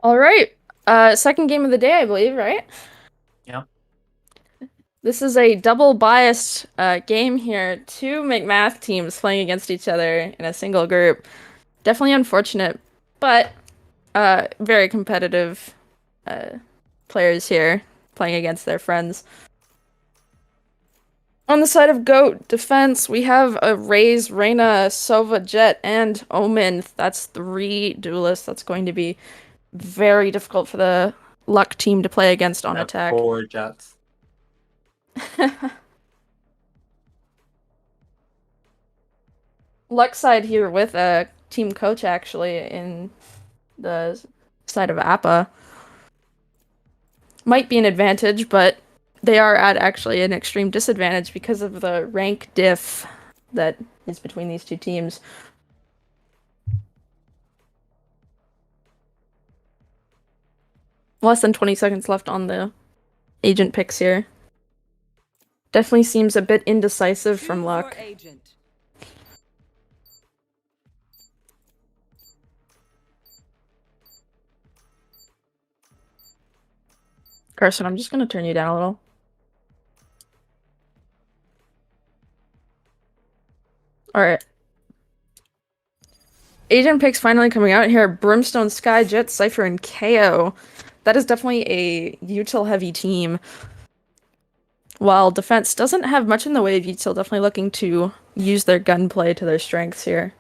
All right. Second game of the day, I believe, right? Yeah. This is a double biased game here. Two McMath teams playing against each other in a single group. Definitely unfortunate, but very competitive uh, players here playing against their friends. On the side of GOAT defense, we have a Raze, Reyna, Sova, Jet, and Omen. That's three duelists. That's going to be very difficult for the Luck team to play against on Have attack. four jets. Luck side here with a team coach actually in the side of Appa might be an advantage, but they are at actually an extreme disadvantage because of the rank diff that is between these two teams. Less than 20 seconds left on the agent picks here. Definitely seems a bit indecisive from Luck. Carson, I'm just gonna turn you down a little. Alright. Agent picks finally coming out here. Brimstone, Sky, Jet, Cypher, and KO. That is definitely a util heavy team. While defense doesn't have much in the way of util, definitely looking to use their gunplay to their strengths here.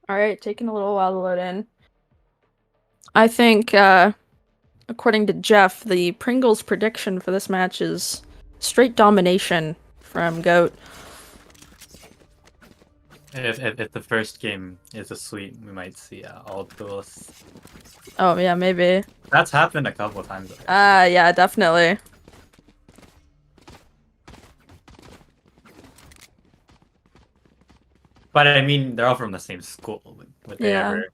Alright, taking a little while to load in. I think, according to Jeff, the Pringles prediction for this match is straight domination from GOAT. If the first game is a sweep, we might see all duelists. Oh, yeah, maybe. That's happened a couple of times. Yeah, definitely. But I mean, they're all from the same school. Would they Yeah. ever?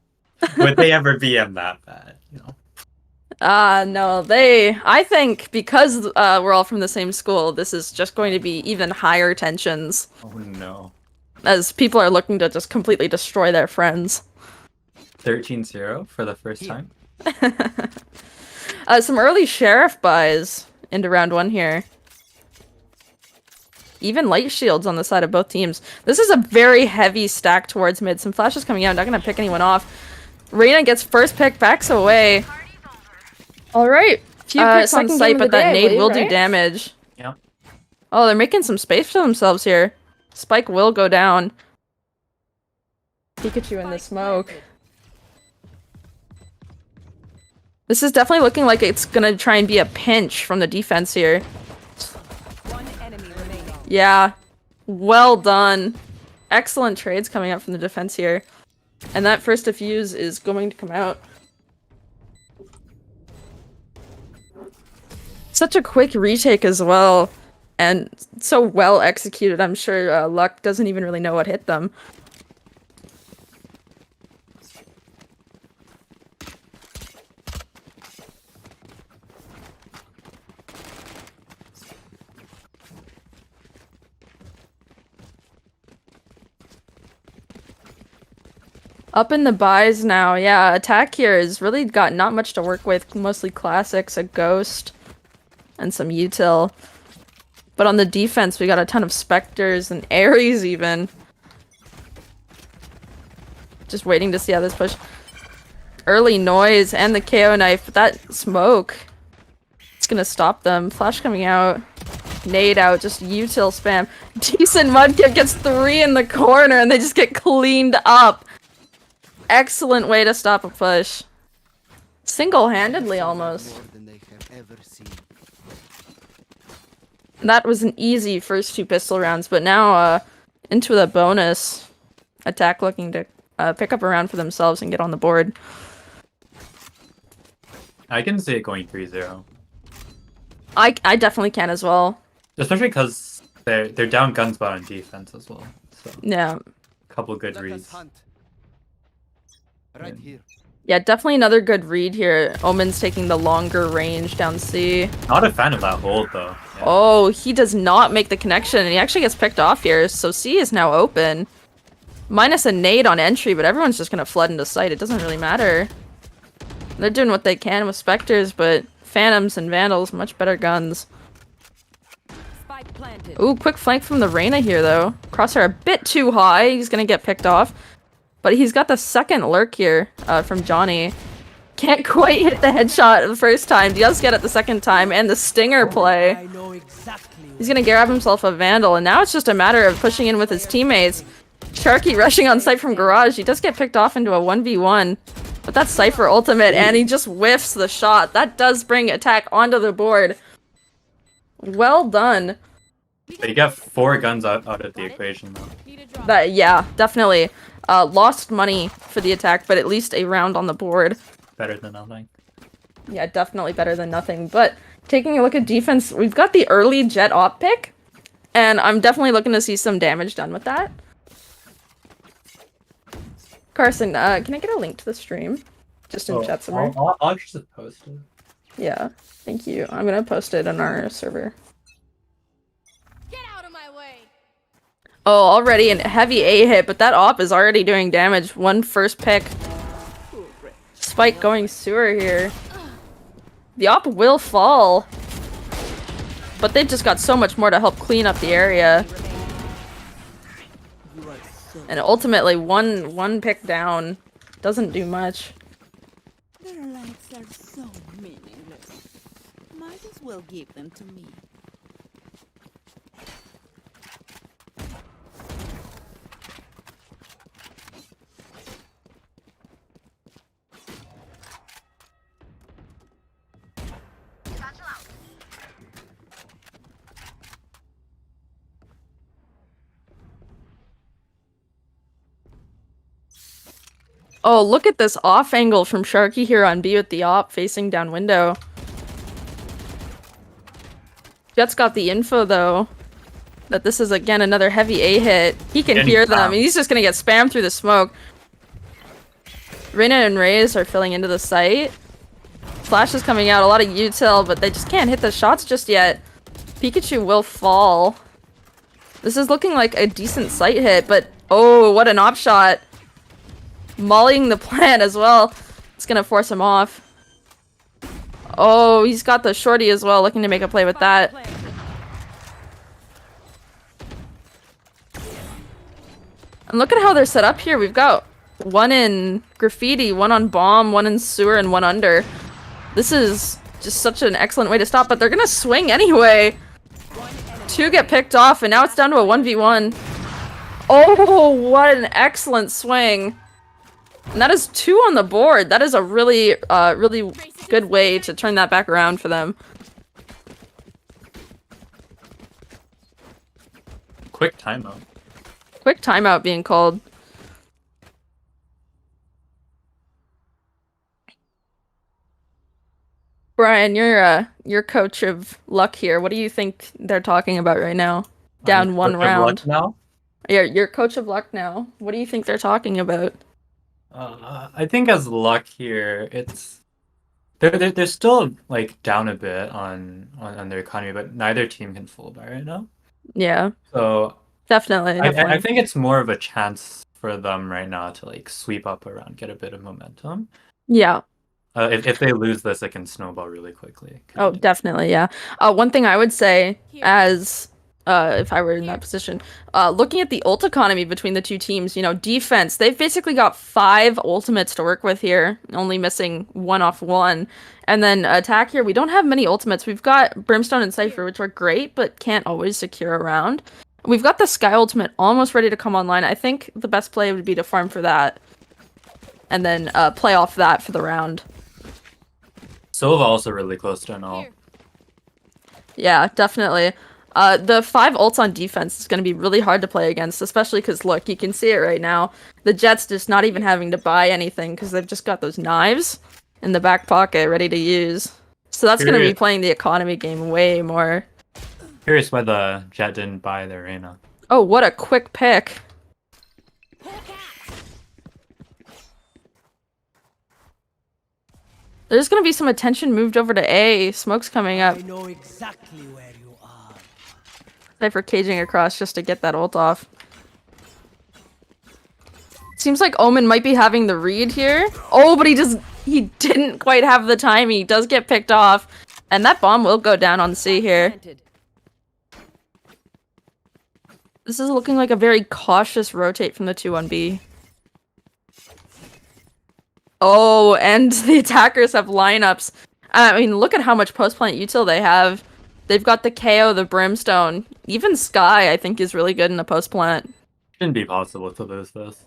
Would they ever be in that bad? You know? No, I think because we're all from the same school, this is just going to be even higher tensions Oh no. as people are looking to just completely destroy their friends. 13-0 for the first time. Some early sheriff buys into round one here. Even light shields on the side of both teams. This is a very heavy stack towards mid. Some flashes coming out, not gonna pick anyone off. Reyna gets first pick, backs away. Alright. Few picks on site, but that nade will do damage. Yeah. Oh, they're making some space for themselves here. Spike will go down. Pikachu in the smoke. This is definitely looking like it's gonna try and be a pinch from the defense here. Yeah. Well done. Excellent trades coming up from the defense here. And that first defuse is going to come out. Such a quick retake as well. And so well executed. I'm sure Luck doesn't even really know what hit them. Up in the buys now, yeah. Attack here has really got not much to work with. Mostly classics, a ghost, and some util. But on the defense, we got a ton of specters and Ares even. Just waiting to see how this push. Early noise and the KO knife, but that smoke, it's gonna stop them. Flash coming out. Nade out, just util spam. Decent Mudkip gets 3 in the corner and they just get cleaned up. Excellent way to stop a push. Single-handedly, almost. That was an easy first 2 pistol rounds, but now, into the bonus. Attack looking to pick up a round for themselves and get on the board. I can see it going 3-0. I definitely can as well. Especially because they're down gunspot on defense as well. So Yeah. couple good reads. Right here. Yeah, definitely another good read here. Omen's taking the longer range down C. Not a fan of that hold though. Yeah. Oh, he does not make the connection, and he actually gets picked off here, so C is now open. Minus a nade on entry, but everyone's just gonna flood into sight. It doesn't really matter. They're doing what they can with Spectres, but Phantoms and Vandals, much better guns. Ooh, quick flank from the Reyna here, though. Crosshair a bit too high. He's gonna get picked off. But he's got the second lurk here from Johnny. Can't quite hit the headshot the first time. Does get it the second time, and the stinger play. He's gonna grab himself a Vandal, and now it's just a matter of pushing in with his teammates. Sharky rushing on site from Garage. He does get picked off into a 1v1. But that's Cypher ultimate, and he just whiffs the shot. That does bring attack onto the board. Well done. But you got 4 guns out of the equation though. That, yeah, definitely. Lost money for the attack, but at least a round on the board. Better than nothing. Yeah, definitely better than nothing. But taking a look at defense, we've got the early Jet op pick, and I'm definitely looking to see some damage done with that. Carson, can I get a link to the stream? Just in chat somewhere. I'll just post it. Yeah, thank you. I'm gonna post it on our server. Get out of my way. Oh, already a heavy A hit, but that op is already doing damage. One first pick. Spike going sewer here. The op will fall. But they've just got so much more to help clean up the area. And ultimately, one pick down doesn't do much. Their lives are so meaningless. Might as well give them to me. Oh, look at this off angle from Sharky here on B with the op facing down window. Jet's got the info though that this is again another heavy A hit. He can hear them, and he's just gonna get spammed through the smoke. Reyna and Raze are filling into the site. Flash is coming out, a lot of util, but they just can't hit the shots just yet. Pikachu will fall. This is looking like a decent site hit, but oh, what an op shot. Mollying the plant as well. It's gonna force him off. Oh, he's got the shorty as well, looking to make a play with that. And look at how they're set up here. We've got one in graffiti, one on bomb, one in sewer, and one under. This is just such an excellent way to stop, but they're gonna swing anyway. 2 get picked off, and now it's down to a 1v1. Oh, what an excellent swing. And that is 2 on the board. That is a really, really good way to turn that back around for them. Quick timeout. Quick timeout being called. Brian, you're coach of Luck here. What do you think they're talking about right now? Down one round. Now? Yeah, you're coach of Luck now. What do you think they're talking about? I think as Luck here, it's they're still like down a bit on their economy, but neither team can full buy right now. Yeah, So definitely. I think it's more of a chance for them right now to like sweep up around, get a bit of momentum. Yeah. If they lose this, it can snowball really quickly. Oh, definitely. Yeah. One thing I would say, as if I were in that position, looking at the ult economy between the two teams, you know, defense, they've basically got 5 ultimates to work with here, only missing 1 off 1. And then attack here, we don't have many ultimates. We've got Brimstone and Cypher, which are great, but can't always secure a round. We've got the Sky ultimate almost ready to come online. I think the best play would be to farm for that, and then play off that for the round. Sova also really close to an ult. Yeah, definitely. The 5 ults on defense is going to be really hard to play against, especially because, look, you can see it right now. The Jets just not even having to buy anything because they've just got those knives in the back pocket ready to use. So that's going to be playing the economy game way more. Curious why the Jet didn't buy their Reyna. Oh, what a quick pick. There's gonna be some attention moved over to A. Smoke's coming up. I know exactly where you are. Cypher caging across just to get that ult off. Seems like Omen might be having the read here. Oh, but he didn't quite have the timing. He does get picked off. And that bomb will go down on C here. This is looking like a very cautious rotate from the 2-1B. Oh, and the attackers have lineups. I mean, look at how much post-plant util they have. They've got the KO, the Brimstone. Even Sky, I think, is really good in the post-plant. Shouldn't be possible to lose this.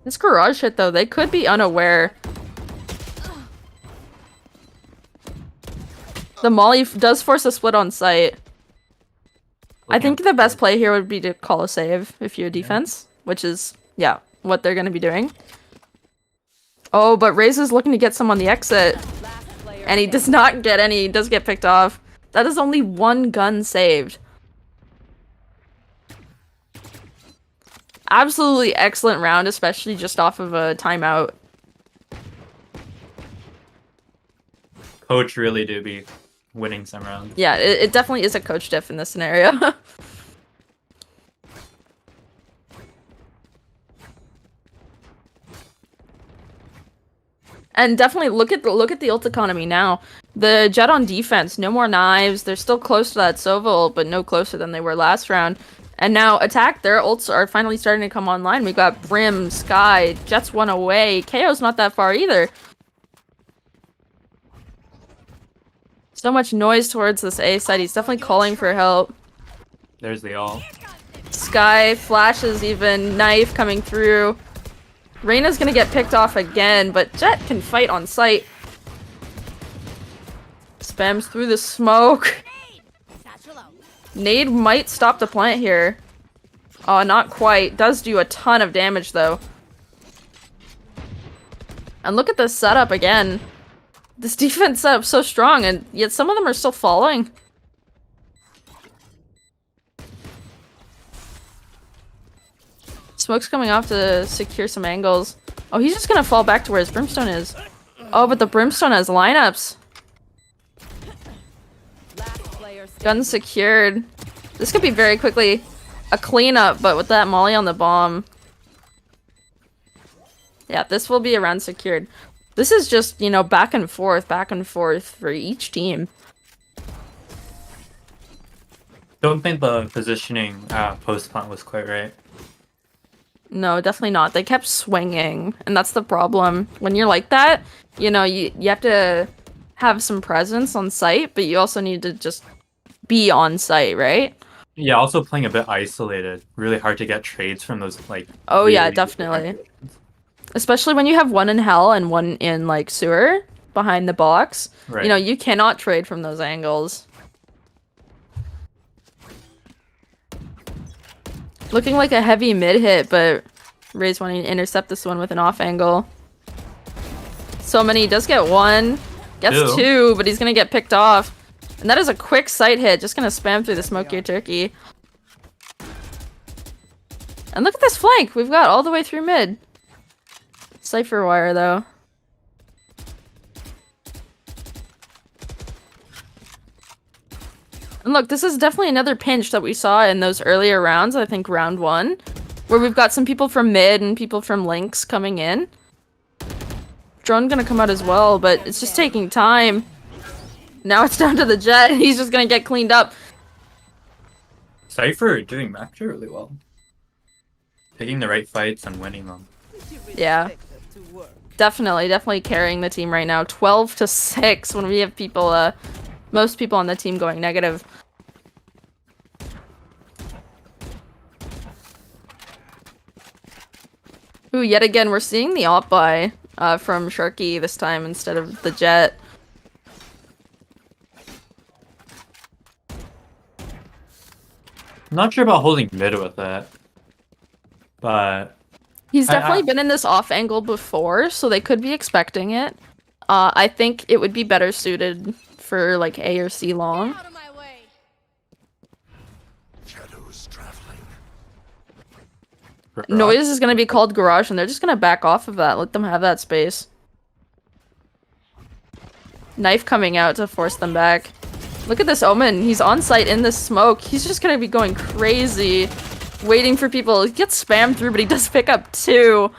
This garage hit, though, they could be unaware. The Molly does force a split on site. I think the best play here would be to call a save if you're defense, which is, yeah, what they're going to be doing. Oh, but Raze is looking to get some on the exit. And he does not get any. He does get picked off. That is only one gun saved. Absolutely excellent round, especially just off of a timeout. Coach really do be winning some rounds. Yeah, it definitely is a coach diff in this scenario. And definitely look at the ult economy now. The Jet on defense, no more knives. They're still close to that Sova ult, but no closer than they were last round. And now attack, their ults are finally starting to come online. We've got Brim, Sky, Jet's one away. KO's not that far either. So much noise towards this A side. He's definitely calling for help. There's the all. Sky flashes even. Knife coming through. Reyna's gonna get picked off again, but Jet can fight on sight. Spams through the smoke. Nade might stop the plant here. Oh, not quite. Does do a ton of damage, though. And look at this setup again. This defense setup's so strong, and yet some of them are still falling. Smoke's coming off to secure some angles. Oh, he's just gonna fall back to where his Brimstone is. Oh, but the Brimstone has lineups. Gun secured. This could be very quickly a cleanup, but with that Molly on the bomb. Yeah, this will be a round secured. This is just, you know, back and forth for each team. Don't think the positioning post plant was quite right. No, definitely not. They kept swinging, and that's the problem. When you're like that, you know, you have to have some presence on site, but you also need to just be on site, right? Yeah, also playing a bit isolated. Really hard to get trades from those, like... Oh really yeah, definitely. Especially when you have one in hell and one in, like, sewer behind the box. Right. You know, you cannot trade from those angles. Looking like a heavy mid hit, but Ray's wanting to intercept this one with an off angle. So many, does get one. Gets two, but he's gonna get picked off. And that is a quick sight hit, just gonna spam through the smoky turkey. And look at this flank, we've got all the way through mid. Cypher wire though. And look, this is definitely another pinch that we saw in those earlier rounds, I think round 1. Where we've got some people from mid and people from links coming in. Drone gonna come out as well, but it's just taking time. Now it's down to the Jet, and he's just gonna get cleaned up. Cypher doing actually really well. Picking the right fights and winning them. Yeah. Definitely carrying the team right now. 12-6 when we have people, most people on the team going negative. Ooh, yet again, we're seeing the op buy from Sharky this time instead of the Jet. Not sure about holding mid with that. But... He's definitely been in this off angle before, so they could be expecting it. I think it would be better suited for, like, A or C long. Out of my way. Shadows traveling. Noise is going to be called garage, and they're just going to back off of that. Let them have that space. Knife coming out to force them back. Look at this Omen. He's on site in this smoke. He's just gonna be going crazy. Waiting for people. He gets spammed through, but he does pick up 2.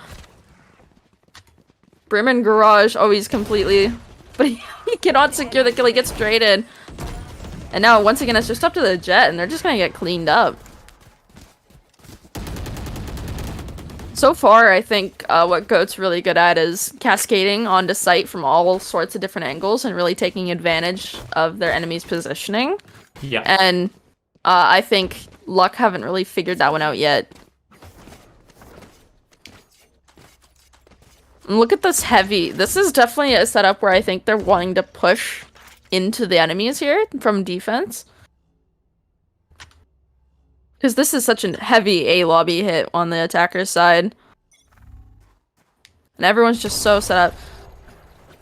Brim and Garage. Oh, he's completely... But he cannot secure the kill. He gets traded. And now, once again, it's just up to the Jet, and they're just gonna get cleaned up. So far, I think what Goat's really good at is cascading onto site from all sorts of different angles and really taking advantage of their enemy's positioning. Yeah. And I think Luck haven't really figured that one out yet. And look at this heavy. This is definitely a setup where I think they're wanting to push into the enemies here from defense. Because this is such a heavy A-lobby hit on the attacker's side. And everyone's just so set up.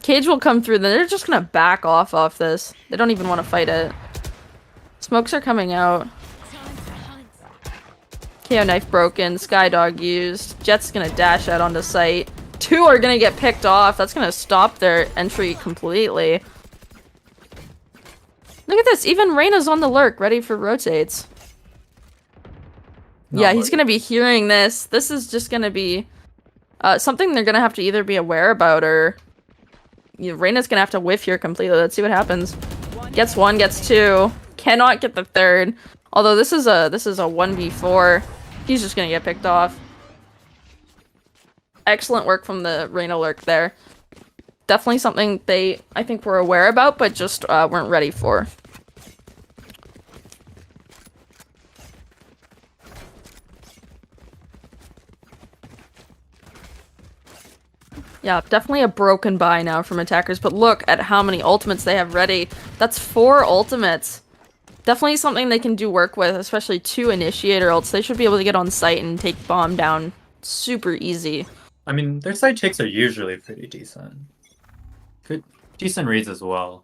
Cage will come through, then they're just gonna back off this. They don't even want to fight it. Smokes are coming out. KO knife broken, Skydog used. Jet's gonna dash out onto site. 2 are gonna get picked off. That's gonna stop their entry completely. Look at this, even Reyna's on the lurk, ready for rotates. Yeah, he's gonna be hearing this. This is just gonna be something they're gonna have to either be aware about or Reyna's gonna have to whiff here completely. Let's see what happens. Gets 1, gets 2. Cannot get the 3rd. Although this is a 1v4. He's just gonna get picked off. Excellent work from the Reyna lurk there. Definitely something they, I think, were aware about, but just weren't ready for. Yeah, definitely a broken buy now from attackers, but look at how many ultimates they have ready. That's 4 ultimates. Definitely something they can do work with, especially 2 initiator ults. They should be able to get on site and take bomb down super easy. I mean, their side takes are usually pretty decent. Good, decent reads as well.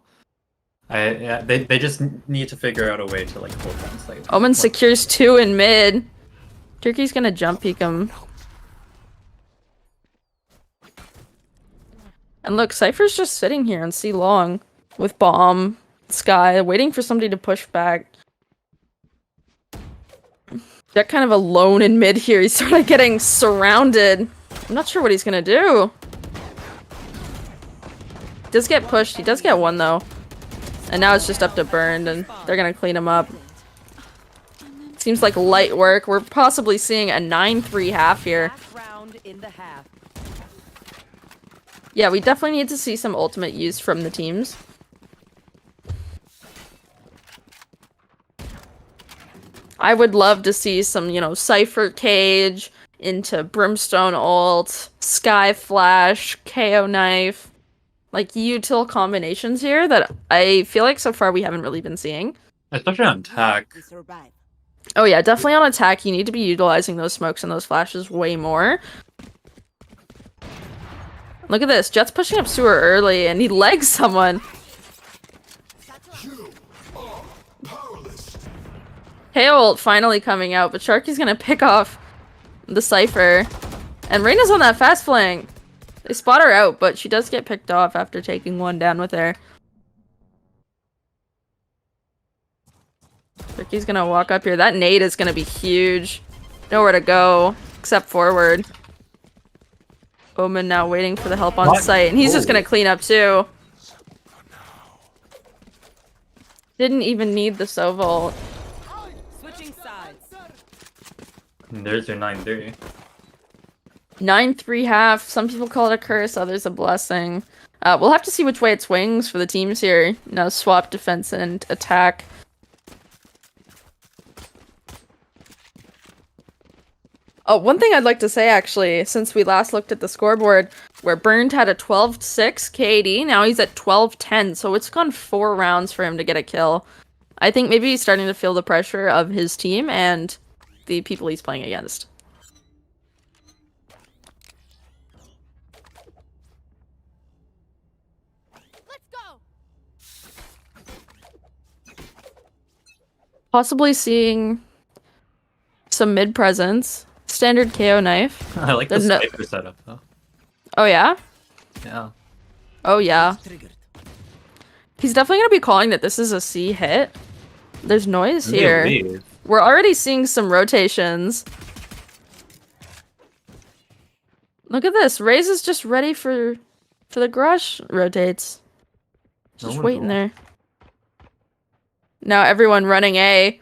They just need to figure out a way to like hold down site. Omen secures 2 in mid. Turkey's gonna jump peek him. And look, Cypher's just sitting here and C long with bomb, Sky, waiting for somebody to push back. Jet kind of alone in mid here. He's sort of getting surrounded. I'm not sure what he's gonna do. He does get pushed. He does get 1 though. And now it's just up to Burned and they're gonna clean him up. Seems like light work. We're possibly seeing a 9-3 half here. Yeah, we definitely need to see some ultimate use from the teams. I would love to see some, you know, Cypher Cage into Brimstone ult, Sky Flash, KO Knife. Like, util combinations here that I feel like so far we haven't really been seeing. Especially on attack. Oh yeah, definitely on attack. You need to be utilizing those smokes and those flashes way more. Look at this. Jet's pushing up sewer early, and he legs someone. KO ult finally coming out, but Sharky's gonna pick off the Cypher. And Reyna's on that fast flank. They spot her out, but she does get picked off after taking 1 down with her. Ricky's gonna walk up here. That nade is gonna be huge. Nowhere to go, except forward. Omen now waiting for the help on site, and he's just gonna clean up too. Didn't even need the Sova ult. Switching sides. And there's your 9-3. 9-3 half. Some people call it a curse, others a blessing. We'll have to see which way it swings for the teams here. You know, swap defense and attack. Oh, one thing I'd like to say, actually, since we last looked at the scoreboard, where Burned had a 12-6 KD, now he's at 12-10, so it's gone 4 rounds for him to get a kill. I think maybe he's starting to feel the pressure of his team and the people he's playing against. Let's go. Possibly seeing some mid presence. Standard KO knife. I like the sniper setup though. Oh yeah? Yeah. Oh yeah. He's definitely gonna be calling that this is a C hit. There's noise They here. leave. We're already seeing some rotations. Look at this. Raze is just ready for the garage rotates. No Just one's waiting on. there. Now everyone running A.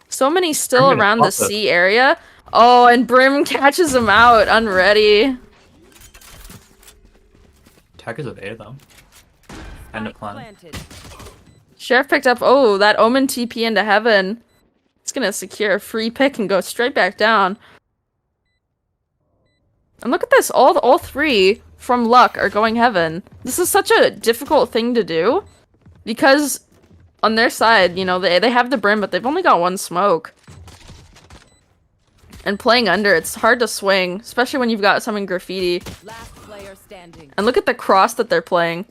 So many still I'm gonna around the pop this. C area. Oh, and Brim catches him out, unready. Attackers with A though. And a plan. Planted. Sheriff picked up, oh, that Omen TP into heaven. It's gonna secure a free pick and go straight back down. And look at this, all three from Luck are going heaven. This is such a difficult thing to do. Because on their side, you know, they have the Brim, but they've only got one smoke. And playing under, it's hard to swing, especially when you've got some in graffiti. Last player standing. And look at the cross that they're playing.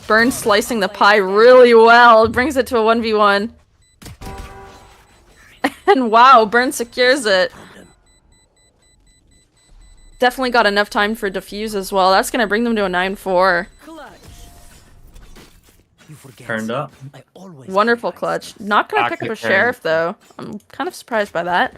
Burn slicing the pie really well, brings it to a 1v1. And wow, Burn secures it. Definitely got enough time for defuse as well. That's gonna bring them to a 9-4. Clutch. You forget. Turned up. I always Wonderful realize. clutch. Not gonna pick up a Active turn. sheriff though. I'm kind of surprised by that.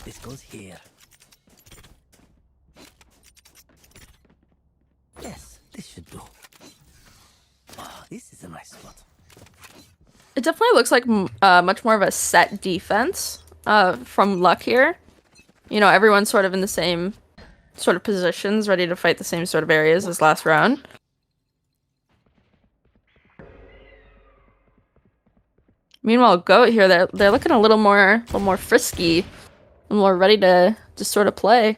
This goes here. Yes, this should do. Oh, this is a nice spot. It definitely looks like much more of a set defense from Luck here. You know, everyone's sort of in the same sort of positions, ready to fight the same sort of areas as last round. Meanwhile, Goat here, they're looking a little more frisky, and more ready to just sort of play.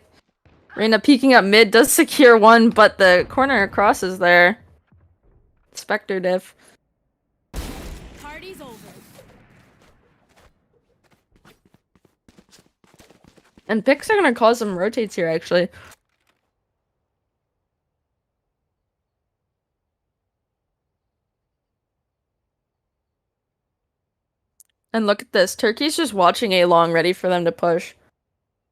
Reina peeking up mid does secure one, but the corner across is there. Spectre diff. Party's over. And picks are gonna cause some rotates here, actually. And look at this. Turkey's just watching A long, ready for them to push.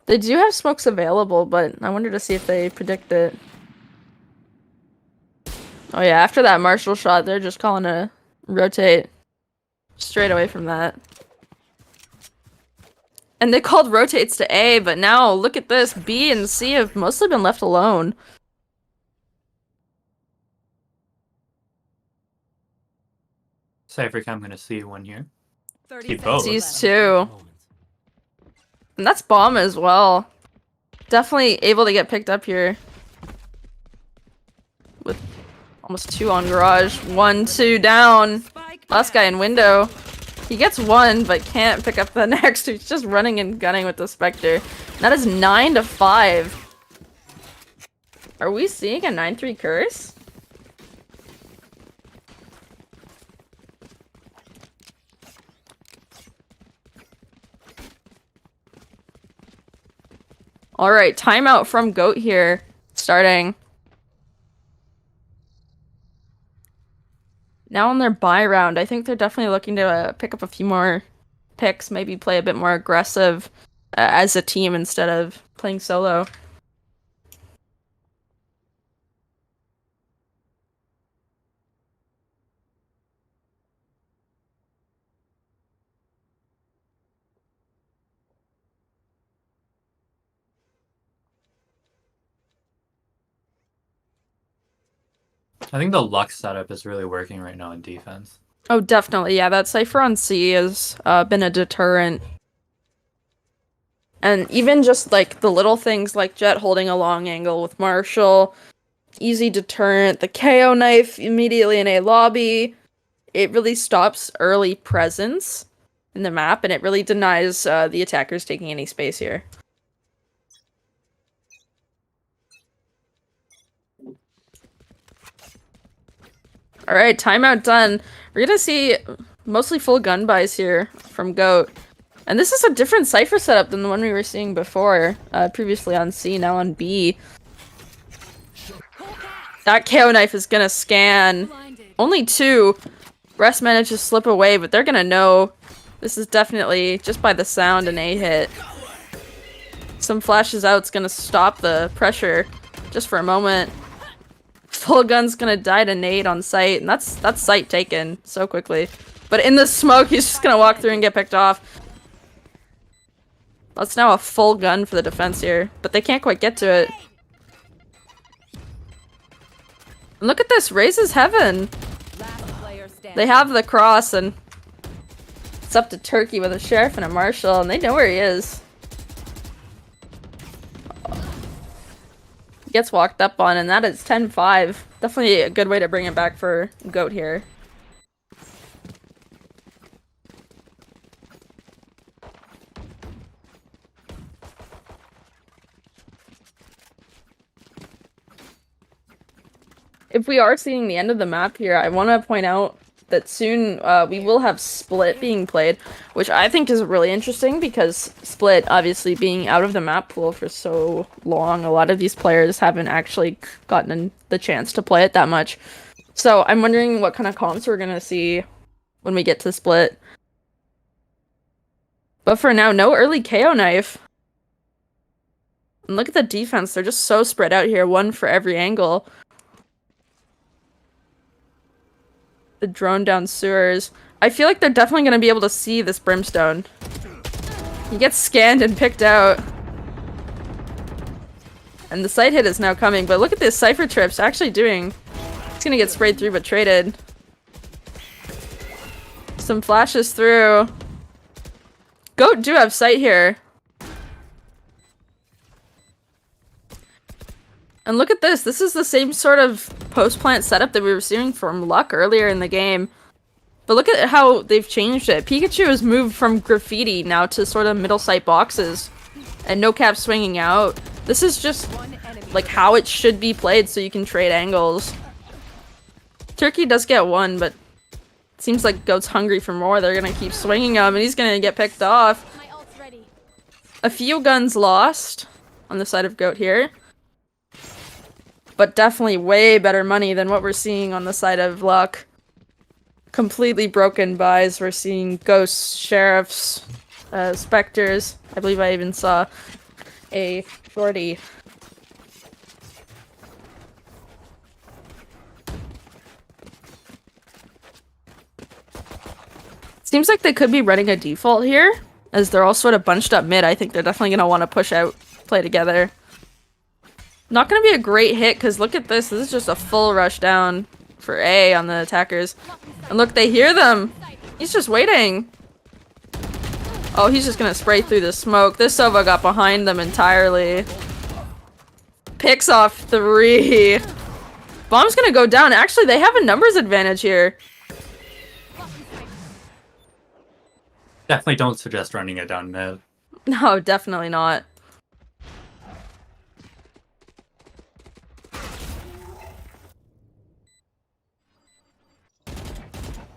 They do have smokes available, but I wonder to see if they predict it. Oh yeah, after that Marshall shot, they're just calling a rotate straight away from that. And they called rotates to A, but now look at this. B and C have mostly been left alone. Cypher Cam gonna see one here. 30 Keep seconds both. Sees left. two. And that's bomb as well. Definitely able to get picked up here. With almost two on garage. 1, 2 down. Spike Last guy in window. He gets one, but can't pick up the next. He's just running and gunning with the Spectre. That is 9-5. Are we seeing a 9-3 curse? Alright, timeout from Goat here. Starting. Now on their buy round, I think they're definitely looking to pick up a few more picks, maybe play a bit more aggressive as a team instead of playing solo. I think the Luck setup is really working right now in defense. Oh, definitely. Yeah, that Cypher on C has been a deterrent. And even just like the little things like Jet holding a long angle with Marshall, easy deterrent, the KO knife immediately in a lobby. It really stops early presence in the map, and it really denies the attackers taking any space here. Alright, timeout done. We're gonna see mostly full gun buys here from Goat. And this is a different Cypher setup than the one we were seeing before. Previously on C, now on B. That KO knife is gonna scan. Blinded. Only 2. Rest managed to slip away, but they're gonna know this is definitely, just by the sound, an A hit. Some flashes out's gonna stop the pressure just for a moment. Full gun's gonna die to nade on sight, and that's sight taken so quickly. But in the smoke, he's just gonna walk through and get picked off. That's now a full gun for the defense here, but they can't quite get to it. And look at this, raises heaven. They have the cross, and it's up to Turkey with a sheriff and a marshal, and they know where he is. Gets walked up on, and that is 10-5. Definitely a good way to bring it back for Goat here. If we are seeing the end of the map here, I want to point out that soon we will have Split being played, which I think is really interesting because Split obviously being out of the map pool for so long, a lot of these players haven't actually gotten the chance to play it that much. So I'm wondering what kind of comps we're going to see when we get to Split. But for now, no early KO knife. And look at the defense, they're just so spread out here, one for every angle. The drone down sewers. I feel like they're definitely going to be able to see this Brimstone. He gets scanned and picked out. And the sight hit is now coming, but look at this Cypher Trips actually doing. It's going to get sprayed through but traded. Some flashes through. Goat do have sight here. And look at this. This is the same sort of post-plant setup that we were seeing from Luck earlier in the game. But look at how they've changed it. Pikachu has moved from graffiti now to sort of middle sight boxes. And no cap swinging out. This is just like how it should be played so you can trade angles. Turkey does get one, but it seems like Goat's hungry for more. They're gonna keep swinging him and he's gonna get picked off. A few guns lost on the side of Goat here. But definitely way better money than what we're seeing on the side of Luck. Completely broken buys. We're seeing ghosts, sheriffs, specters. I believe I even saw a shorty. Seems like they could be running a default here, as they're all sort of bunched up mid. I think they're definitely going to want to push out, play together. Not going to be a great hit, because look at this. This is just a full rush down for A on the attackers. And look, they hear them. He's just waiting. Oh, he's just going to spray through the smoke. This Sova got behind them entirely. Picks off 3. Bomb's going to go down. Actually, they have a numbers advantage here. Definitely don't suggest running it down mid. No, definitely not.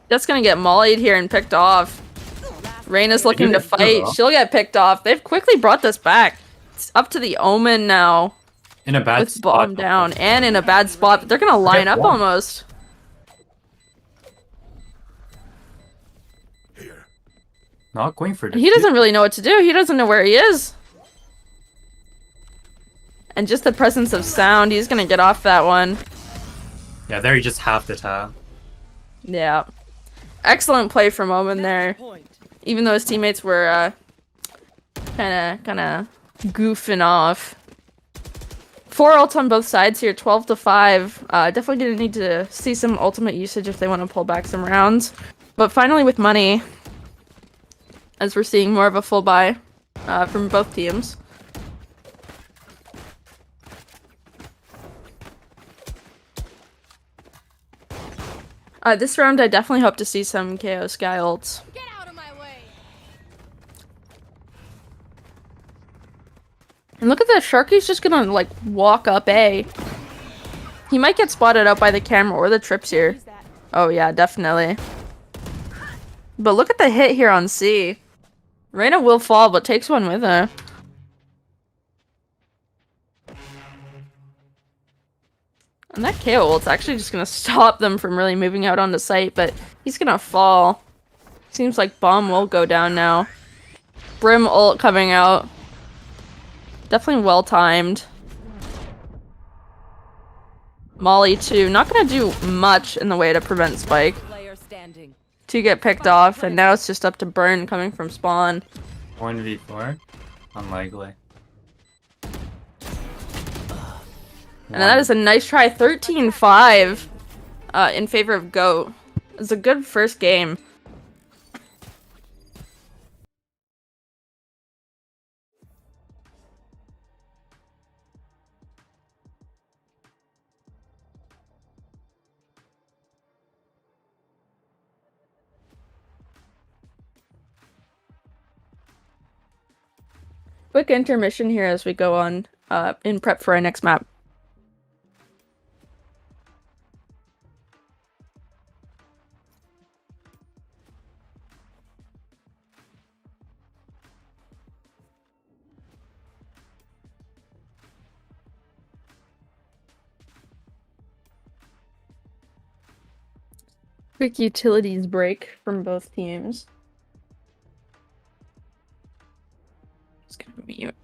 Just gonna get mollied here and picked off. Reyna's looking to fight. She'll get picked off. They've quickly brought this back. It's up to the Omen now. In a bad with spot. Bomb down and in a bad spot. But they're gonna line up almost. Not going for it. He doesn't really know what to do. He doesn't know where he is. And just the presence of sound, he's gonna get off that one. Yeah, there he just half the tab. Yeah. Excellent play from Omen there. Even though his teammates were kinda goofing off. 4 ults on both sides here, 12-5. Definitely gonna need to see some ultimate usage if they want to pull back some rounds. But finally with money, as we're seeing more of a full buy from both teams. This round I definitely hope to see some KO Sky ults. Get out of my way. And look at this, Sharky's just gonna like walk up A. He might get spotted out by the camera or the trips here. Oh yeah, definitely. But look at the hit here on C. Reyna will fall, but takes one with her. And that KO ult's actually just gonna stop them from really moving out on the site, but He's gonna fall. Seems like bomb will go down now. Brim ult coming out. Definitely well timed. Molly too. Not gonna do much in the way to prevent Spike. Player standing. To get picked off, and now it's just up to Burn coming from spawn. 1v4? Unlikely. And that is a nice try. 13-5 in favor of GOAT. It's a good first game. Quick intermission here as we go on in prep for our next map. Quick utilities break from both teams. Just gonna mute.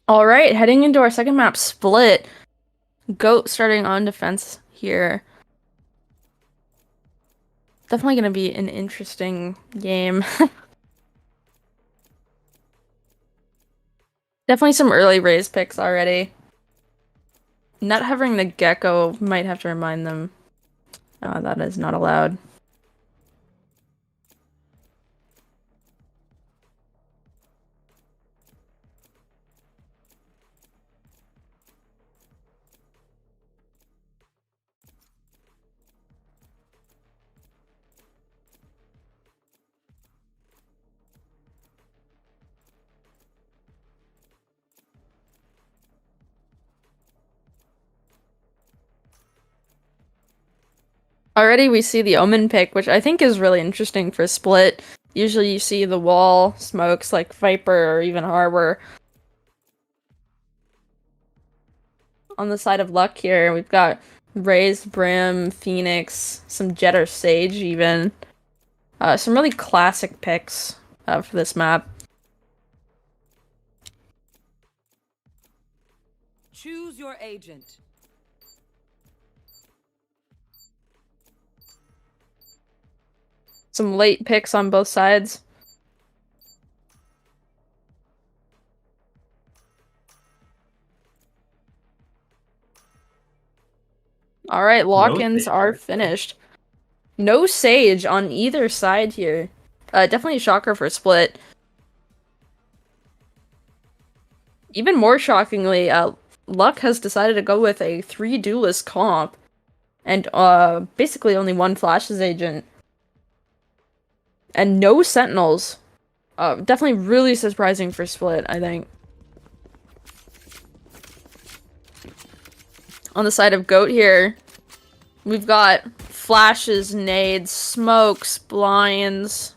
All right, heading into our second map, Split. GOAT starting on defense here. Definitely going to be an interesting game. Definitely some early raise picks already. Not having the Gecko might have to remind them that is not allowed. Already we see the Omen pick, which I think is really interesting for Split. Usually you see the wall smokes like Viper or even Harbor. On the side of Luck here, we've got Raised Brim, Phoenix, some Jet or Sage even. Some really classic picks for this map. Choose your agent. Some late picks on both sides. Alright, lock-ins are finished. No Sage on either side here. Definitely a shocker for Split. Even more shockingly, Luck has decided to go with a 3 duelist comp. And basically only 1 Flashes agent. And no Sentinels. Definitely really surprising for Split, I think. On the side of Goat here, we've got flashes, nades, smokes, blinds,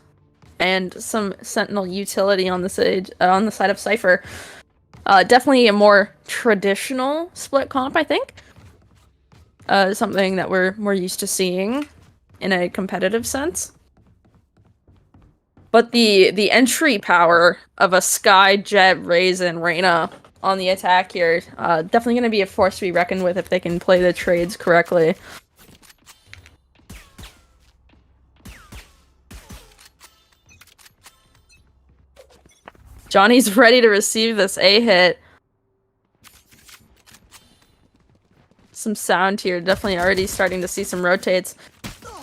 and some Sentinel utility on the side of Cypher. Definitely a more traditional Split comp, I think. Something that we're used to seeing in a competitive sense. But the entry power of a Sky, Jet, Raisin, Reyna on the attack here, definitely going to be a force to be reckoned with if they can play the trades correctly. Johnny's ready to receive this A-hit. Some sound here, definitely already starting to see some rotates.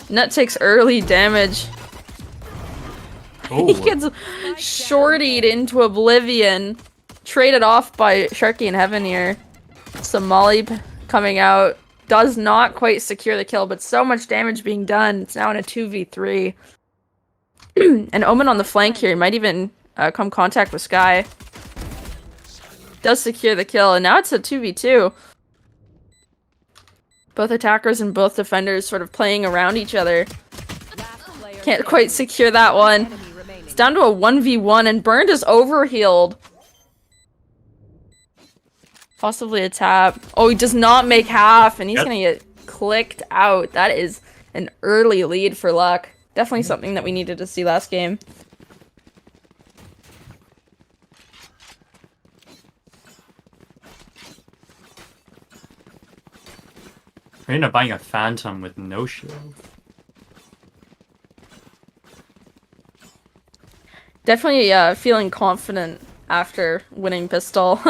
Nut takes early damage. He gets shortied into oblivion. Traded off by Sharky in Heaven here. Some Molly coming out. Does not quite secure the kill, but so much damage being done. It's now in a 2v3. And Omen on the flank here. Might even come contact with Sky. Does secure the kill, and now it's a 2v2. Both attackers and both defenders sort of playing around each other. Can't quite secure that one. It's down to a 1v1, and Burned is overhealed. Possibly a tap. Oh, he does not make half, and he's gonna get clicked out. That is an early lead for Luck. Definitely something that we needed to see last game. We end up buying a Phantom with no shield. Definitely feeling confident after winning Pistol.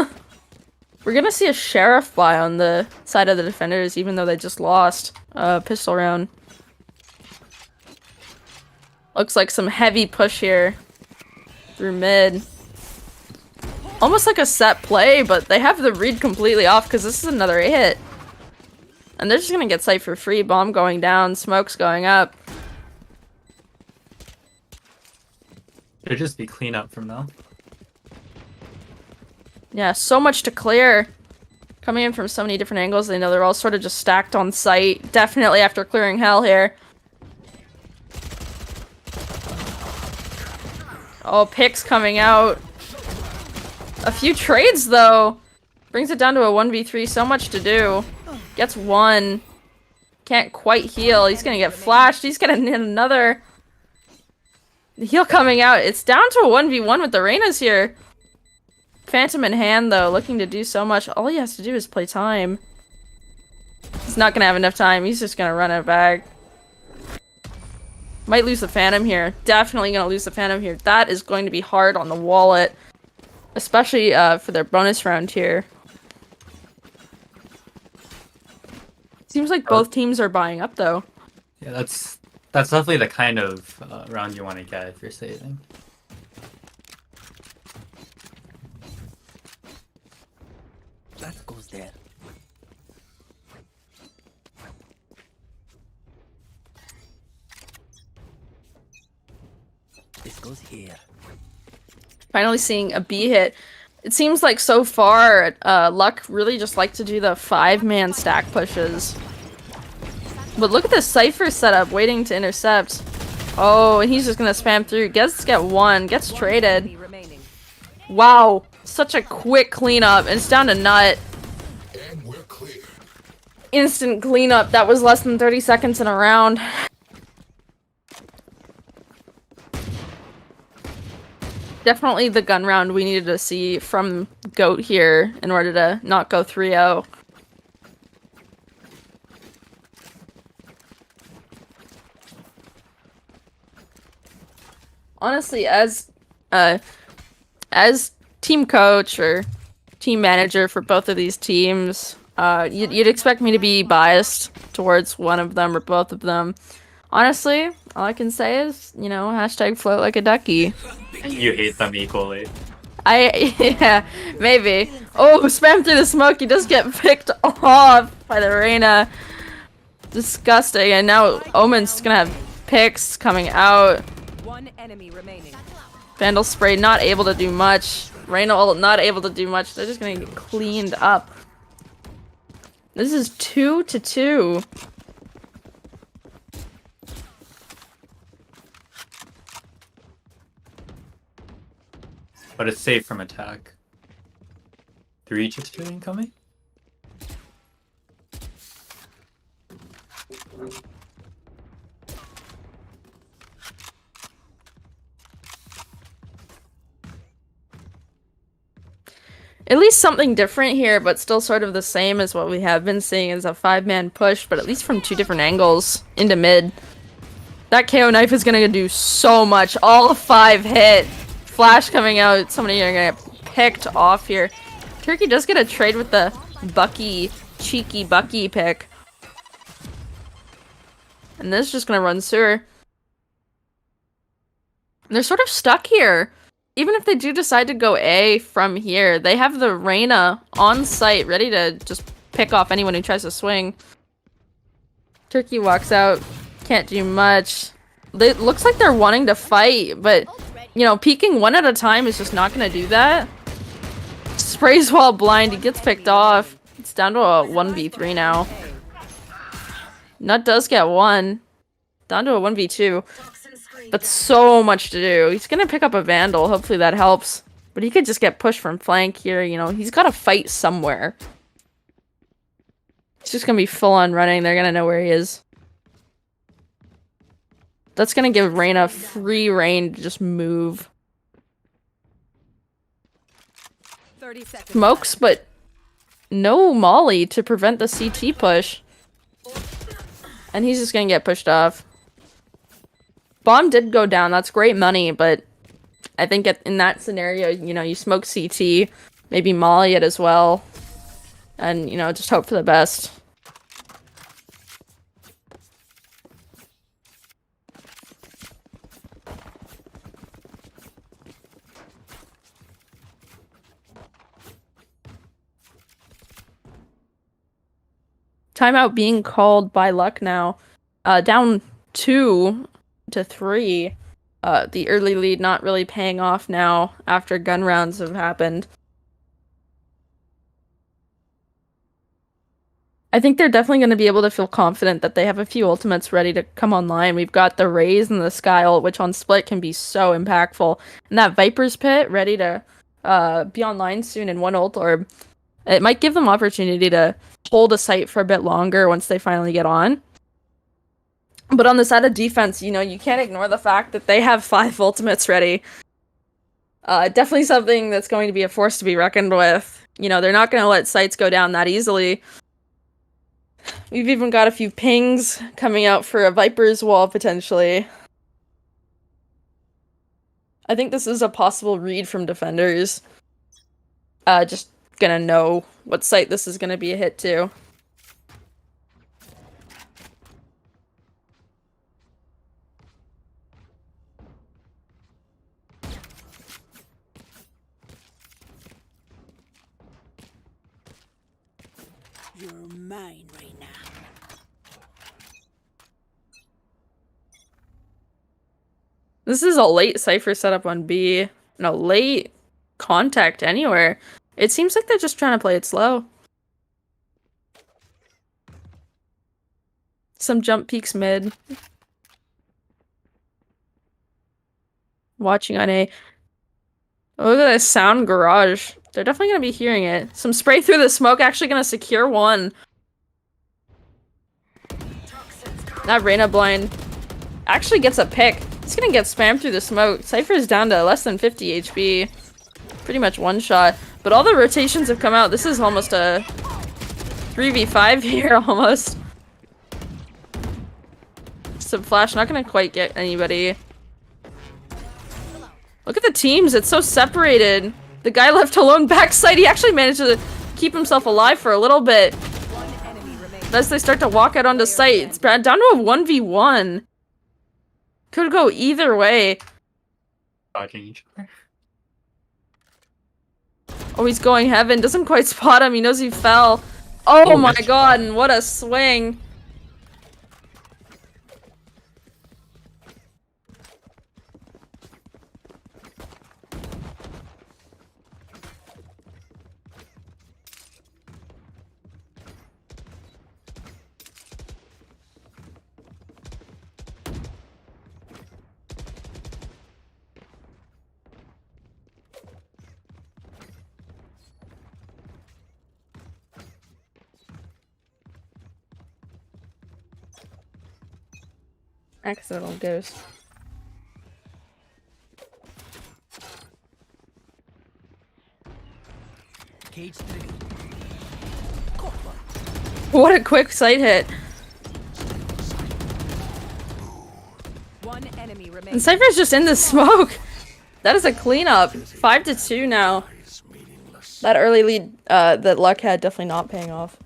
We're gonna see a Sheriff buy on the side of the defenders, even though they just lost Pistol round. Looks like some heavy push here through mid. Almost like a set play, but they have the read completely off because this is another hit. And they're just gonna get Cypher free. Bomb going down, smokes going up. It'll just be cleanup from now. Yeah, so much to clear. Coming in from so many different angles, they know they're all sort of just stacked on site. Definitely after clearing hell here. Oh, picks coming out. A few trades, though. Brings it down to a 1v3. So much to do. Gets one. Can't quite heal. He's gonna get flashed. He's gonna need another. The heal coming out. It's down to a 1v1 with the Reynas here. Phantom in hand, though. Looking to do so much. All he has to do is play time. He's not gonna have enough time. He's just gonna run it back. Might lose the Phantom here. Definitely gonna lose the Phantom here. That is going to be hard on the wallet. Especially for their bonus round here. Seems like both teams are buying up, though. Yeah, that's definitely the kind of round you want to get if you're saving. That goes there. This goes here. Finally seeing a B hit. It seems like so far, Luck really just like to do the 5-man stack pushes. But look at this Cypher setup, waiting to intercept. Oh, and he's just gonna spam through. Gets one, gets traded. Wow, such a quick cleanup, and it's down to Nut. And we're clear. Instant cleanup. That was less than 30 seconds in a round. Definitely the gun round we needed to see from Goat here in order to not go 3-0. honestly, as team coach or team manager for both of these teams, you'd expect me to be biased towards one of them or both of them. Honestly, all I can say is, you know, hashtag float like a ducky. You hate them equally. Yeah, maybe. Oh, spam through the smoke. He does get picked off by the Reyna. Disgusting. And now Omen's gonna have picks coming out. One enemy remaining. Vandal spray not able to do much. Reyna ult not able to do much. They're just gonna get cleaned up. This is 2-2. But it's safe from attack. 3-2 incoming? At least something different here, but still sort of the same as what we have been seeing as a 5-man push, but at least from 2 different angles into mid. That KO knife is gonna do so much. All 5 hit. Flash coming out. Somebody are gonna get picked off here. Turkey does get a trade with the Bucky, cheeky Bucky pick. And this is just gonna run sewer. And they're sort of stuck here. Even if they do decide to go A from here, they have the Reyna on site ready to just pick off anyone who tries to swing. Turkey walks out. Can't do much. It looks like they're wanting to fight, but, you know, peeking one at a time is just not going to do that. Sprays while blind. He gets picked off. It's down to a 1v3 now. Nut does get 1. Down to a 1v2. But so much to do. He's going to pick up a Vandal. Hopefully that helps. But he could just get pushed from flank here. You know, he's got to fight somewhere. It's just going to be full on running. They're going to know where he is. That's going to give Reyna free reign to just move. 30 seconds. Smokes, but no Molly to prevent the CT push. And he's just going to get pushed off. Bomb did go down. That's great money, but I think in that scenario, you know, you smoke CT, maybe Molly it as well. And, you know, just hope for the best. Timeout being called by Luck now. Down 2-3. The early lead not really paying off now after gun rounds have happened. I think they're definitely going to be able to feel confident that they have a few ultimates ready to come online. We've got the Raze and the Sky ult, which on split can be so impactful. And that Viper's Pit ready to be online soon in one ult orb. It might give them opportunity to hold a site for a bit longer once they finally get on. But on the side of defense, you know, you can't ignore the fact that they have 5 ultimates ready. Definitely something that's going to be a force to be reckoned with. You know, they're not going to let sites go down that easily. We've even got a few pings coming out for a Viper's wall, potentially. I think this is a possible read from defenders. Just gonna know what site this is gonna be a hit to. You're mine right now. This is a late Cypher setup on B, and a late contact anywhere. It seems like they're just trying to play it slow. Some jump peeks mid. Watching on A. Oh, look at this sound garage. They're definitely going to be hearing it. Some spray through the smoke, actually going to secure one. That Reyna blind actually gets a pick. He's going to get spammed through the smoke. Cypher's down to less than 50 HP. Pretty much one shot. But all the rotations have come out. This is almost a 3v5 here, almost. Some flash, not going to quite get anybody. Look at the teams, it's so separated. The guy left alone backside, he actually managed to keep himself alive for a little bit. One enemy remaining. As they start to walk out onto site, it's down to a 1v1. Could go either way. Dodging each other. Oh, he's going heaven. Doesn't quite spot him. He knows he fell. Oh, Oh, my nice god, and what a swing. Accidental ghost. Cage trigger. What a quick sight hit. One enemy And remaining. Cypher's just in the smoke. That is a cleanup. 5-2 now. That early lead that Luck had definitely not paying off.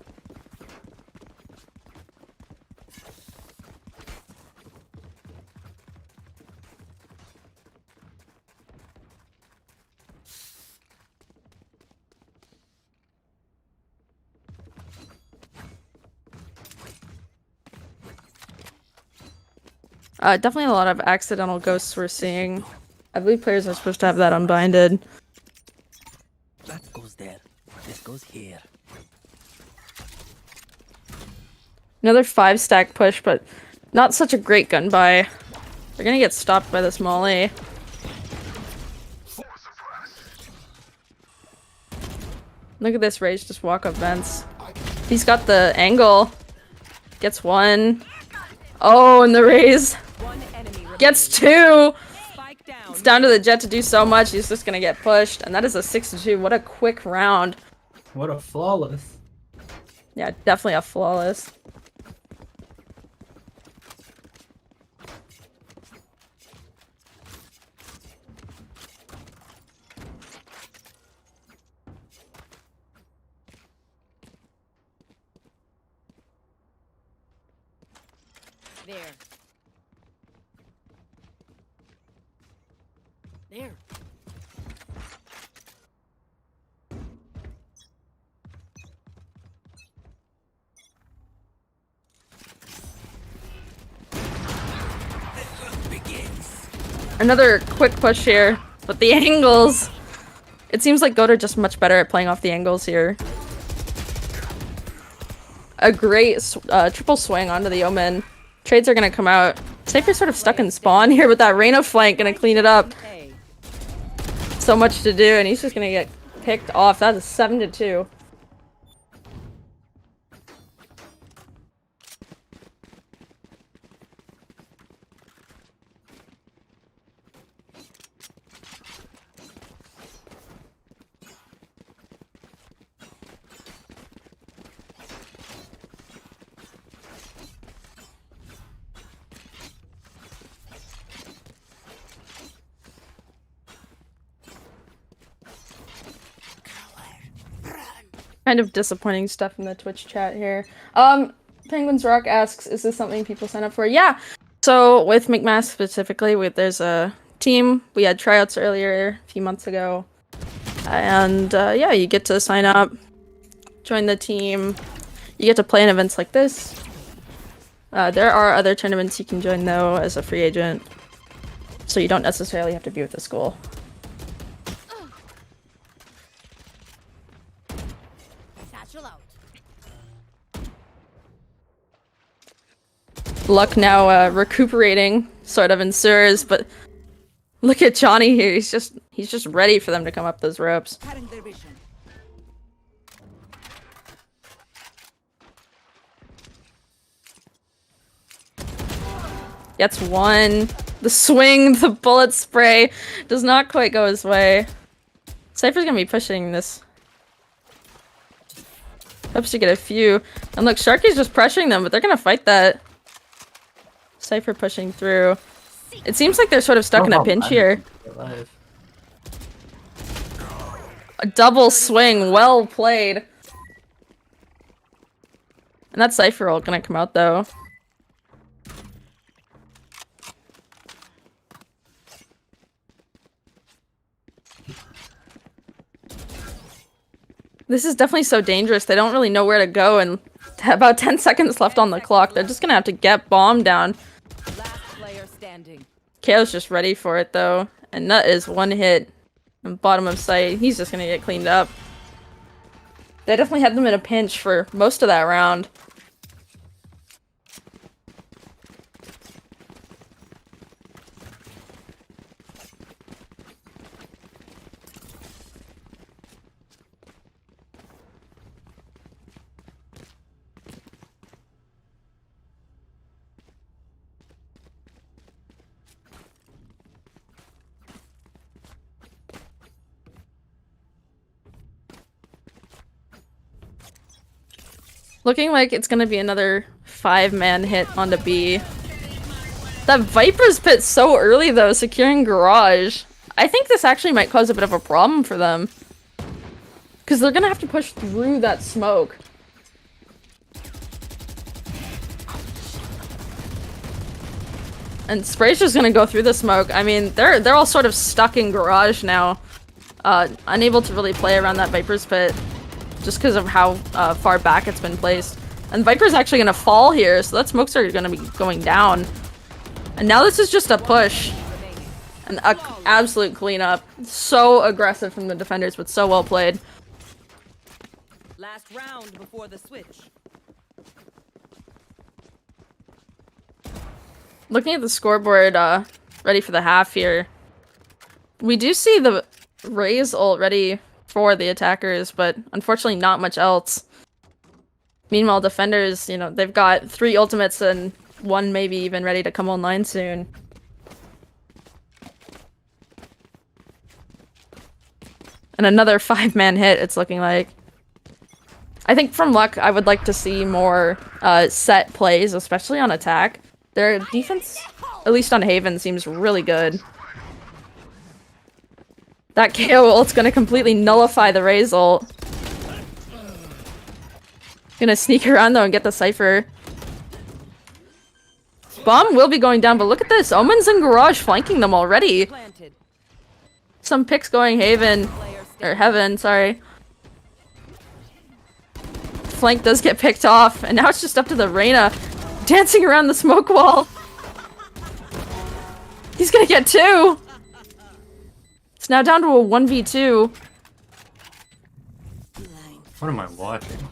Definitely a lot of accidental ghosts we're seeing. I believe players are supposed to have that unbinded. That goes there. This goes here. Another 5-stack push, but not such a great gun buy. They're gonna get stopped by this molly. Look at this Rage just walk up vents. He's got the angle. Gets one. Oh, and the raise. One enemy remaining. Gets two! Spike down. It's down to the Jet to do so much, he's just gonna get pushed. And that is a 6-2. What a quick round. What a flawless. Yeah, definitely a flawless. There. There. Another quick push here, but the angles. It seems like Goat are just much better at playing off the angles here. A great triple swing onto the Omen. Trades are gonna come out. Cypher's sort of stuck in spawn here with that Reyna flank, gonna clean it up. A. So much to do, and he's just gonna get picked off. That is 7-2. Kind of disappointing stuff in the Twitch chat here. Penguins Rock asks, is this something people sign up for? Yeah. So with McMask specifically, there's a team. We had tryouts earlier a few months ago. And yeah, you get to sign up, join the team. You get to play in events like this. There are other tournaments you can join though as a free agent. So you don't necessarily have to be with the school. Satchel out. Luck now recuperating sort of in sewers, but look at Johnny here. He's just ready for them to come up those ropes. Cutting their vision. Gets one. The swing, the bullet spray does not quite go his way. Cypher's gonna be pushing this. Hopes to get a few. And look, Sharky's just pressuring them, but they're gonna fight that. Cypher pushing through. It seems like they're sort of stuck in a pinch here. Alive. A double swing, well played. And that Cypher ult gonna come out though. This is definitely so dangerous. They don't really know where to go, and about 10 seconds left on the clock. They're just gonna have to get bomb down. Last player standing. KO's just ready for it though. And Nut is one hit. And bottom of sight. He's just gonna get cleaned up. They definitely had them in a pinch for most of that round. Looking like it's gonna be another 5-man hit onto B. That Viper's Pit so early though, securing Garage. I think this actually might cause a bit of a problem for them. Because they're gonna have to push through that smoke. And Spray's just gonna go through the smoke. I mean, they're all sort of stuck in Garage now. Unable to really play around that Viper's Pit. Just because of how far back it's been placed. And Viper's actually gonna fall here, so that smokes are gonna be going down. And now this is just a push. An absolute cleanup. So aggressive from the defenders, but so well played. Last round before the switch. Looking at the scoreboard, ready for the half here. We do see the Raze ult ready for the attackers, but unfortunately not much else. Meanwhile, defenders, you know, they've got 3 ultimates and 1 maybe even ready to come online soon. And another 5-man hit, it's looking like. I think from Luck, I would like to see more set plays, especially on attack. Their defense, at least on Haven, seems really good. That KO ult's gonna completely nullify the Raze ult. Gonna sneak around though and get the Cypher. Bomb will be going down, but look at this. Omens and Garage flanking them already. Planted. Some picks going Haven. Or Heaven, sorry. Flank does get picked off, and now it's just up to the Reyna dancing around the smoke wall. He's gonna get 2! It's now down to a 1v2. What am I watching?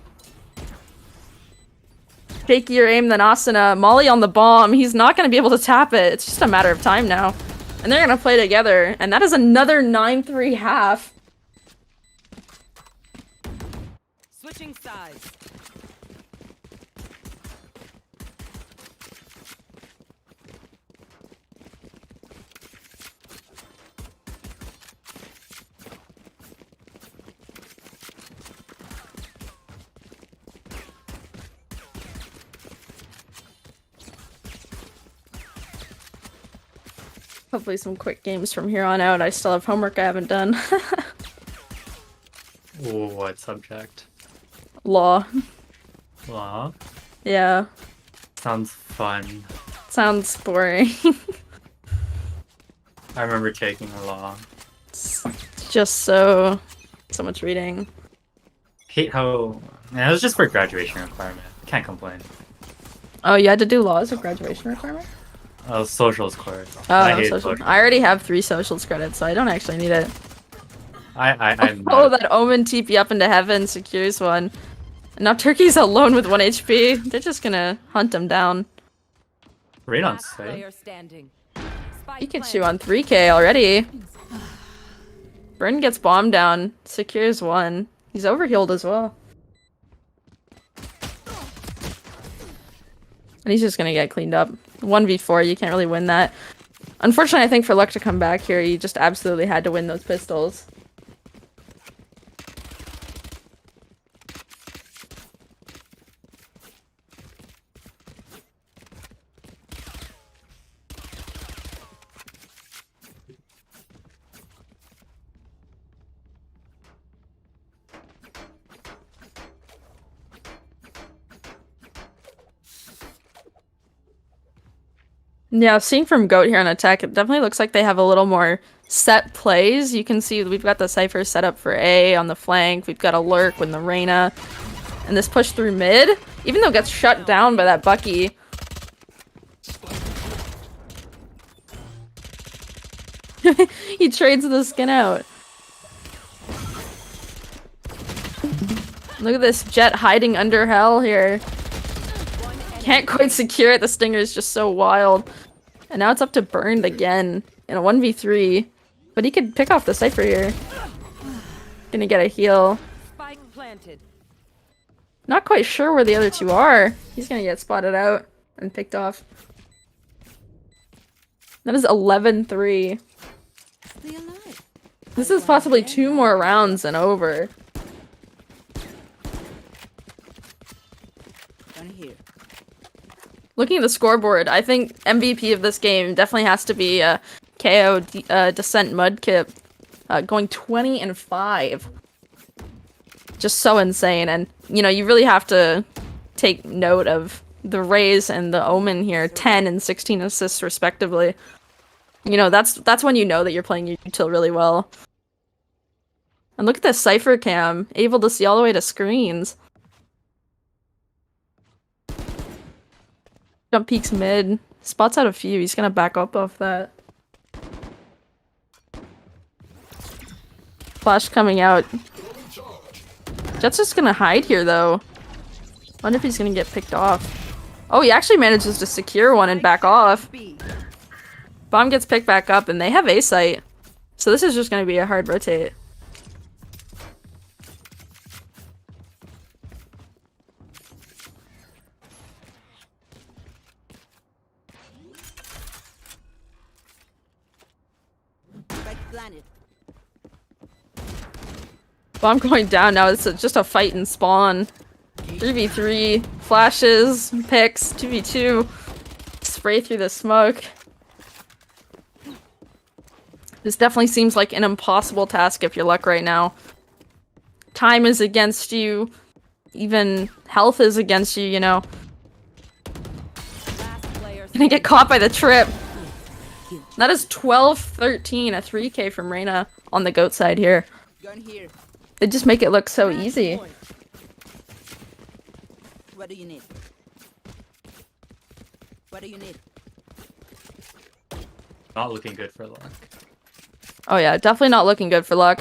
Shakier aim than Asuna. Molly on the bomb. He's not going to be able to tap it. It's just a matter of time now. And they're going to play together. And that is another 9-3 half. Switching sides. Hopefully some quick games from here on out. I still have homework I haven't done. Ooh, what subject? Law. Law? Yeah. Sounds fun. Sounds boring. I remember taking law. It's just so much reading. Hate how... Man, it was just for graduation requirement. Can't complain. Oh, you had to do law as a graduation requirement? Socials course. Oh, I hate social. socials. I already have 3 socials credits, so I don't actually need it. I'm Oh, not- that Omen TP up into heaven secures one. And now Turkey's alone with 1 HP. They're just gonna hunt him down. Right on Last site. player standing. Spike Pikachu planted. on 3k already. Burn gets bombed down. Secures 1. He's overhealed as well. And he's just gonna get cleaned up. 1v4, you can't really win that. Unfortunately, I think for Luck to come back here, you just absolutely had to win those pistols. Yeah, seeing from Goat here on attack, it definitely looks like they have a little more set plays. You can see we've got the Cypher set up for A on the flank. We've got a lurk with the Reyna. And this push through mid, even though it gets shut down by that Bucky. He trades the skin out. Look at this Jet hiding under hell here. Can't quite secure it. The Stinger is just so wild. And now it's up to Burned again in a 1v3. But he could pick off the Cypher here. Gonna get a heal. Spike planted. Not quite sure where the other two are. He's gonna get spotted out and picked off. That is 11-3. Stay alive. This is possibly 2 more rounds and over. Down here. Looking at the scoreboard, I think MVP of this game definitely has to be KO Descent Mudkip, going 20-5. Just so insane, and you know, you really have to take note of the Raze and the Omen here, 10 and 16 assists respectively. You know, that's when you know that you're playing your util really well. And look at this Cypher cam, able to see all the way to screens. Jump peeks mid, spots out a few, he's gonna back up off that. Flash coming out. Jet's just gonna hide here though. Wonder if he's gonna get picked off. Oh, he actually manages to secure one and back off. Bomb gets picked back up and they have A site. So this is just gonna be a hard rotate. Spike planted. Bomb going down now, it's just a fight and spawn. 3v3, flashes, picks, 2v2. Spray through the smoke. This definitely seems like an impossible task if you're Luck right now. Time is against you. Even health is against you, you know. Last player Gonna get caught by the trip. That is 12-13, a 3k from Reyna on the Goat side here. Gun here. They just make it look so easy. What do you need? What do you need? Not looking good for Luck. Oh yeah, definitely not looking good for Luck.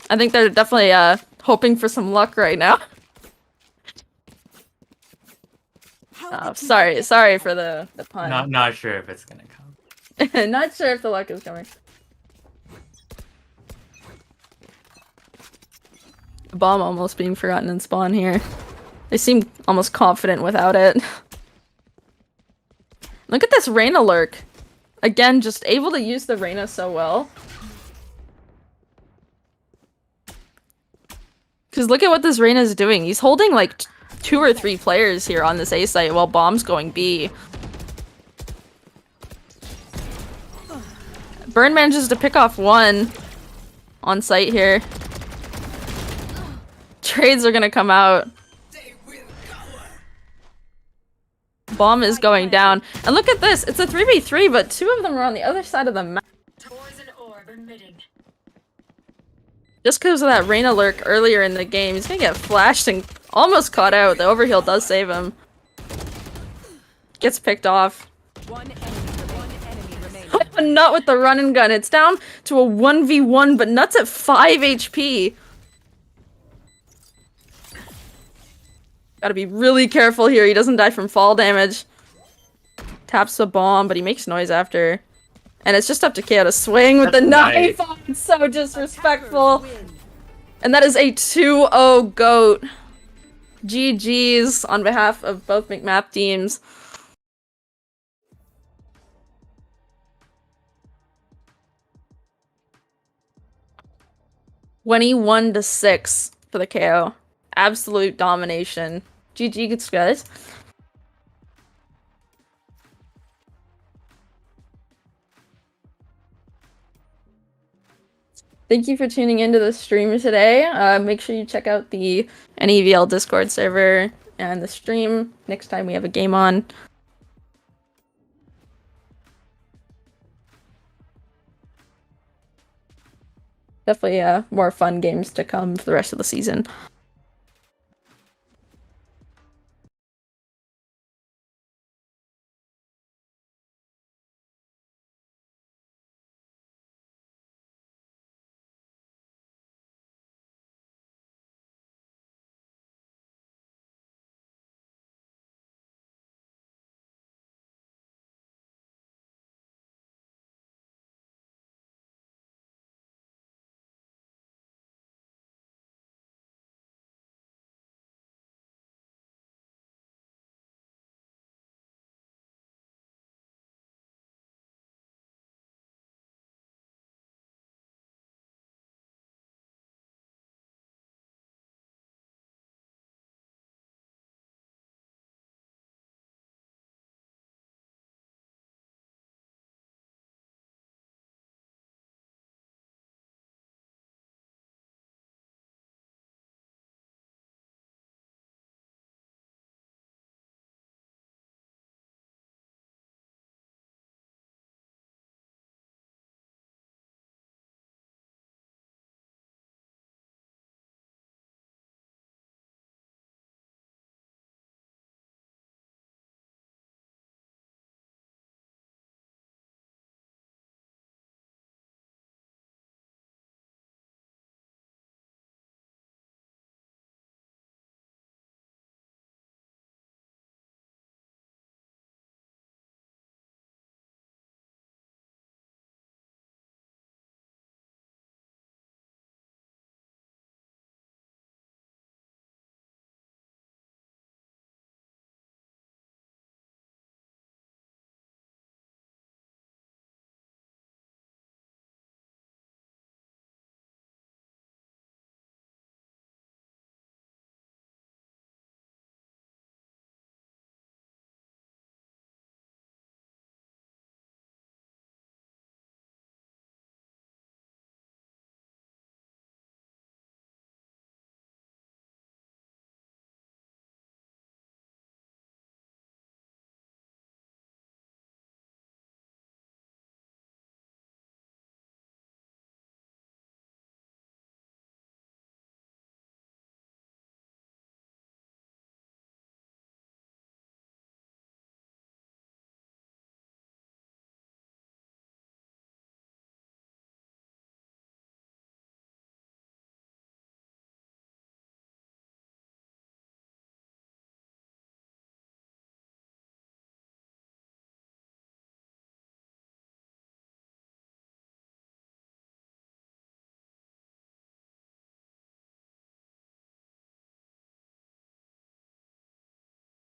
I think they're definitely hoping for some luck right now. Oh, sorry for the pun. Not sure if it's gonna come. Not sure if the luck is coming. Bomb almost being forgotten in spawn here. They seem almost confident without it. Look at this Reyna lurk. Again, just able to use the Reyna so well. Because look at what this Reyna is doing. He's holding like 2 or 3 players here on this A site while Bomb's going B. Burn manages to pick off one on site here. Trades are gonna come out. Bomb is going down. And look at this, it's a 3v3, but 2 of them are on the other side of the map. Just because of that Reyna lurk earlier in the game, he's gonna get flashed and almost caught out. The overheal does save him. Gets picked off. One enemy remaining. Nut with the run and gun. It's down to a 1v1, but Nut's at 5 HP. Gotta be really careful here. He doesn't die from fall damage. Taps the bomb, but he makes noise after. And it's just up to KO to swing with the knife. Nice. Oh, it's so disrespectful. And that is a 2-0 GOAT. GG's on behalf of both McMath teams. (21-6) for the KO. Absolute domination. GG, guys. Thank you for tuning into the stream today. Make sure you check out the NEVL Discord server and the stream next time we have a game on. Definitely more fun games to come for the rest of the season.